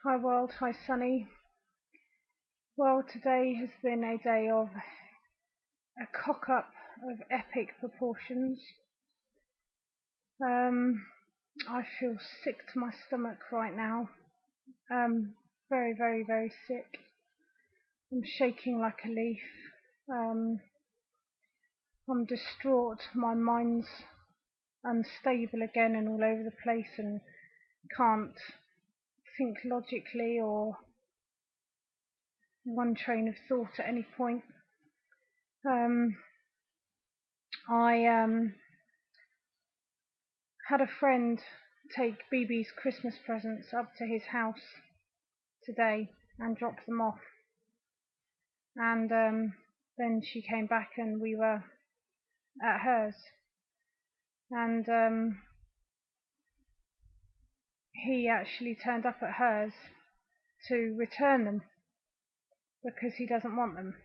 Hi world, hi Sunny. Well, today has been a day of a cock-up of epic proportions. I feel sick to my stomach right now. Very, very, very sick. I'm shaking like a leaf. Um, I'm distraught. My mind's unstable again and all over the place and can't think logically or one train of thought at any point. I had a friend take BB's Christmas presents up to his house today and drop them off. And then she came back and we were at hers. And he actually turned up at hers to return them because he doesn't want them.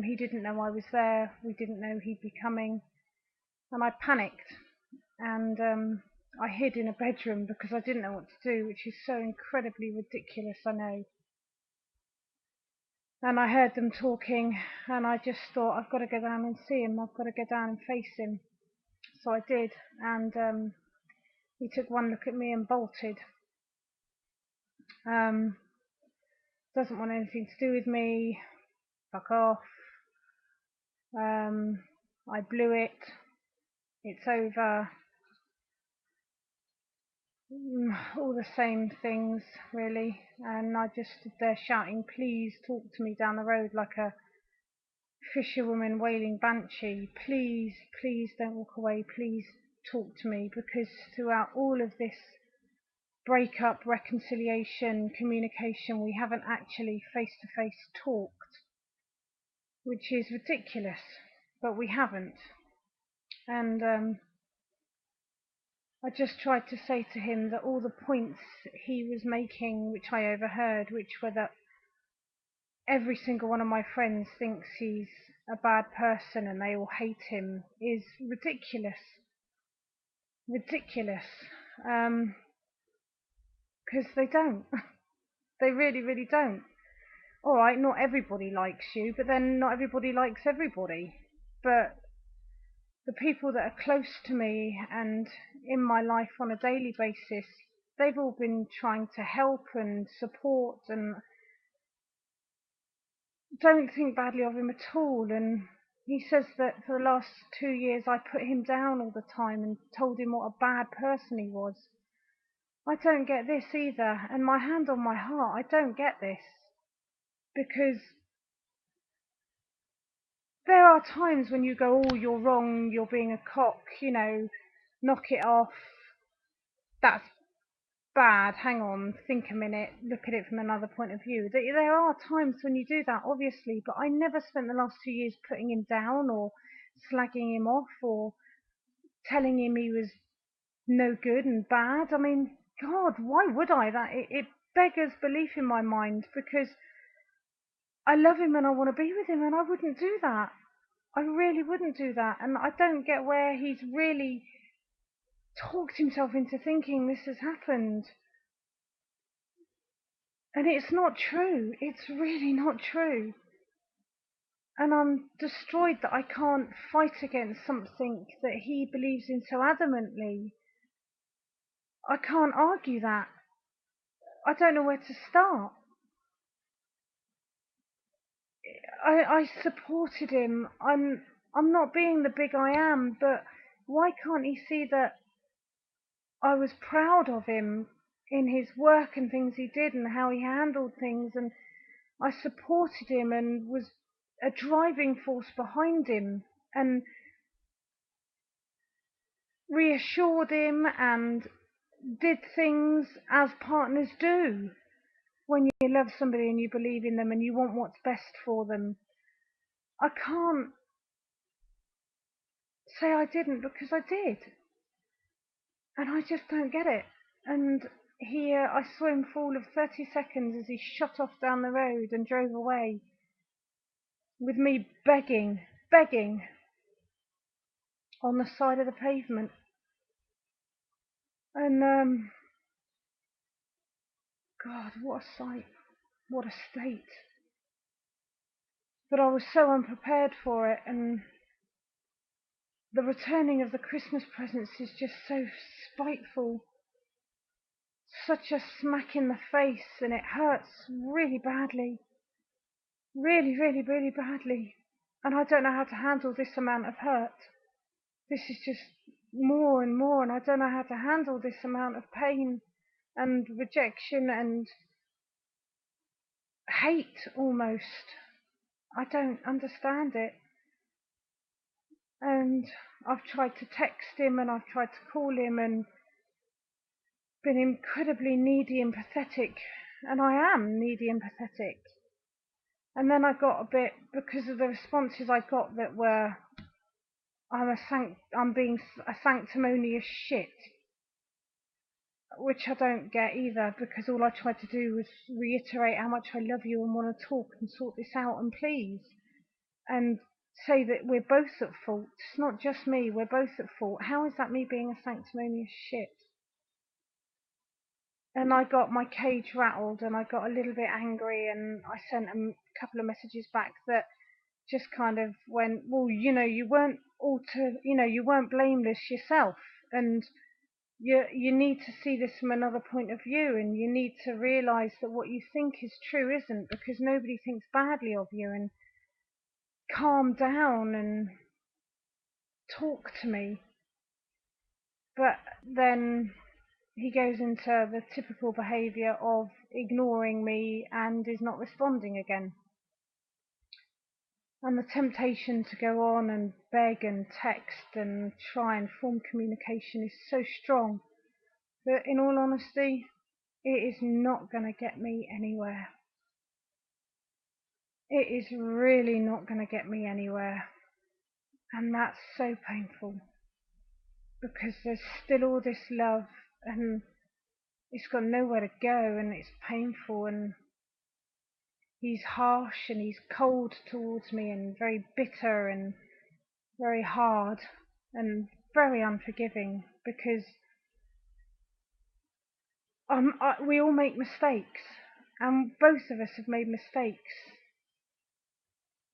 He didn't know I was there. We didn't know he'd be coming. And I panicked. And I hid in a bedroom because I didn't know what to do, which is so incredibly ridiculous, I know. And I heard them talking, and I just thought, I've got to go down and see him. I've got to go down and face him. So I did, and he took one look at me and bolted. Doesn't want anything to do with me. Fuck off. I blew it. It's over. All the same things, really. And I just stood there shouting, please talk to me down the road like a fisherwoman wailing banshee. Please, please don't walk away. Please talk to me, because throughout all of this breakup, reconciliation, communication, we haven't actually face-to-face talked, which is ridiculous, but we haven't. And I just tried to say to him that all the points he was making, which I overheard, which were that every single one of my friends thinks he's a bad person and they all hate him, is ridiculous. Because they don't. They really, really don't. All right, not everybody likes you, but then not everybody likes everybody. But the people that are close to me and in my life on a daily basis, they've all been trying to help and support and don't think badly of him at all. And he says that for the last 2 years I put him down all the time and told him what a bad person he was. I don't get this either, and my hand on my heart, I don't get this, because there are times when you go, oh, you're wrong, you're being a cock, knock it off, that's bad, hang on, think a minute, look at it from another point of view. There are times when you do that, obviously, but I never spent the last 2 years putting him down or slagging him off or telling him he was no good and bad. I mean, God, why would I? It beggars belief in my mind, because I love him and I want to be with him, and I wouldn't do that. I really wouldn't do that. And I don't get where he's really talked himself into thinking this has happened. And it's not true. It's really not true. And I'm destroyed that I can't fight against something that he believes in so adamantly. I can't argue that. I don't know where to start. I supported him. I'm not being the big I am, but why can't he see that I was proud of him in his work and things he did and how he handled things, and I supported him and was a driving force behind him and reassured him and did things as partners do when you love somebody and you believe in them and you want what's best for them. I can't say I didn't, because I did. And I just don't get it. And here I saw him for all of 30 seconds as he shot off down the road and drove away, with me begging on the side of the pavement. And God, what a sight, what a state. But I was so unprepared for it, and the returning of the Christmas presents is just so spiteful. Such a smack in the face, and it hurts really badly. Really, really, really badly. And I don't know how to handle this amount of hurt. This is just more and more, and I don't know how to handle this amount of pain and rejection and hate almost. I don't understand it. And I've tried to text him and I've tried to call him and been incredibly needy and pathetic. And I am needy and pathetic. And then I got a bit, because of the responses I got that were, I'm being a sanctimonious shit, which I don't get either, because all I tried to do was reiterate how much I love you and want to talk and sort this out and please, and say that we're both at fault. It's not just me, we're both at fault. How is that me being a sanctimonious shit? And I got my cage rattled and I got a little bit angry, and I sent a couple of messages back that just kind of went, well, you weren't you weren't blameless yourself, and you need to see this from another point of view, and you need to realize that what you think is true isn't, because nobody thinks badly of you, and calm down and talk to me. But then he goes into the typical behavior of ignoring me and is not responding again. And the temptation to go on and beg and text and try and form communication is so strong that, in all honesty, it is not going to get me anywhere. It is really not going to get me anywhere. And that's so painful, because there's still all this love and it's got nowhere to go, and it's painful, and he's harsh and he's cold towards me and very bitter and very hard and very unforgiving, because we all make mistakes, and both of us have made mistakes,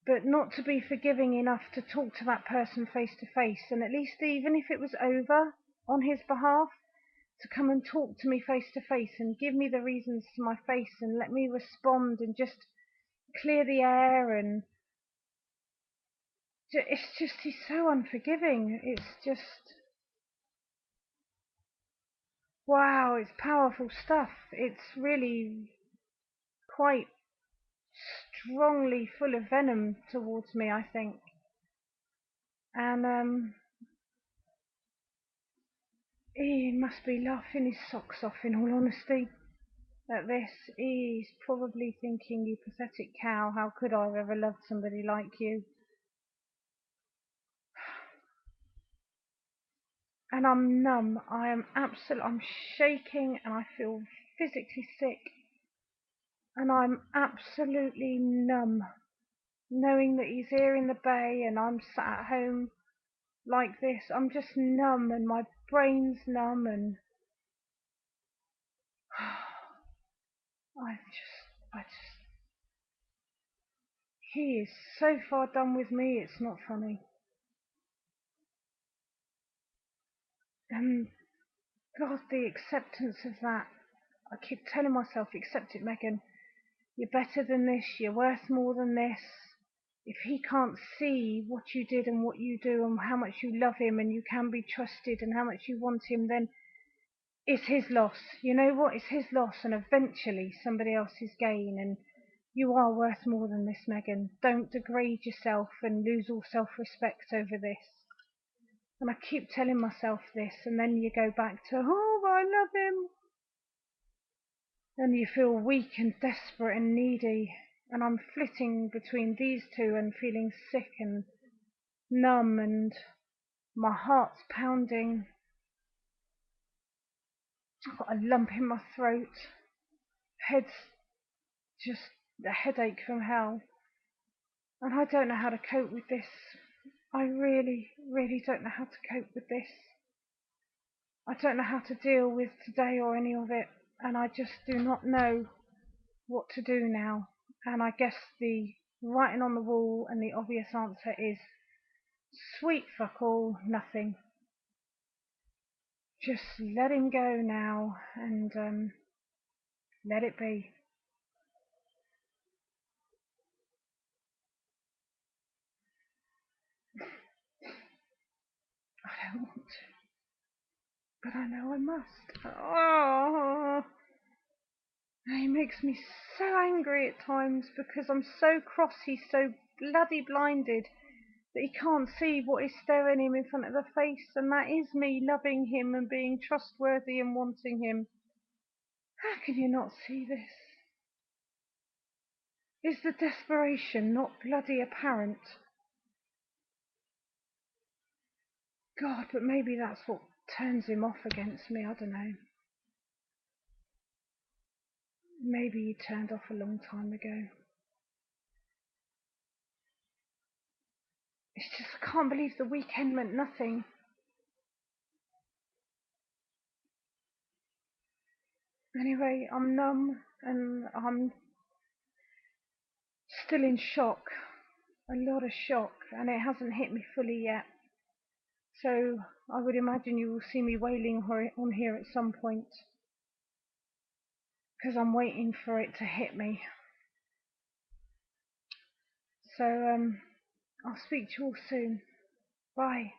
but not to be forgiving enough to talk to that person face to face, and at least, even if it was over on his behalf, to come and talk to me face to face and give me the reasons to my face and let me respond and just clear the air. And it's just, he's so unforgiving. It's just, wow, it's powerful stuff. It's really quite strongly full of venom towards me, I think. And he must be laughing his socks off, in all honesty, at this. He's probably thinking, you pathetic cow, how could I have ever loved somebody like you? And I'm numb. I'm shaking and I feel physically sick. And I'm absolutely numb, knowing that he's here in the bay and I'm sat at home like this. I'm just numb, and my brain's numb, and I just, he is so far done with me, it's not funny. And God, the acceptance of that. I keep telling myself, accept it, Megan. You're better than this, you're worth more than this. If he can't see what you did and what you do and how much you love him and you can be trusted and how much you want him, then it's his loss. You know what? It's his loss, and eventually somebody else's gain. And you are worth more than this, Megan. Don't degrade yourself and lose all self-respect over this. And I keep telling myself this, and then you go back to, oh, I love him. And you feel weak and desperate and needy. And I'm flitting between these two and feeling sick and numb, and my heart's pounding. I've got a lump in my throat. Head's just a headache from hell. And I don't know how to cope with this. I really, really don't know how to cope with this. I don't know how to deal with today or any of it. and I just do not know what to do now. And I guess the writing on the wall and the obvious answer is sweet fuck all, nothing. Just let him go now and let it be. I don't want to, but I know I must. Oh, he makes me so angry at times because I'm so cross he's so bloody blinded that he can't see what is staring him in front of the face, and that is me loving him and being trustworthy and wanting him. How can you not see this? Is the desperation not bloody apparent? God, but maybe that's what turns him off against me, I don't know. Maybe he turned off a long time ago. It's just, I can't believe the weekend meant nothing. Anyway, I'm numb and I'm still in shock. A lot of shock, and it hasn't hit me fully yet. So I would imagine you will see me wailing on here at some point, because I'm waiting for it to hit me. So I'll speak to you all soon. Bye.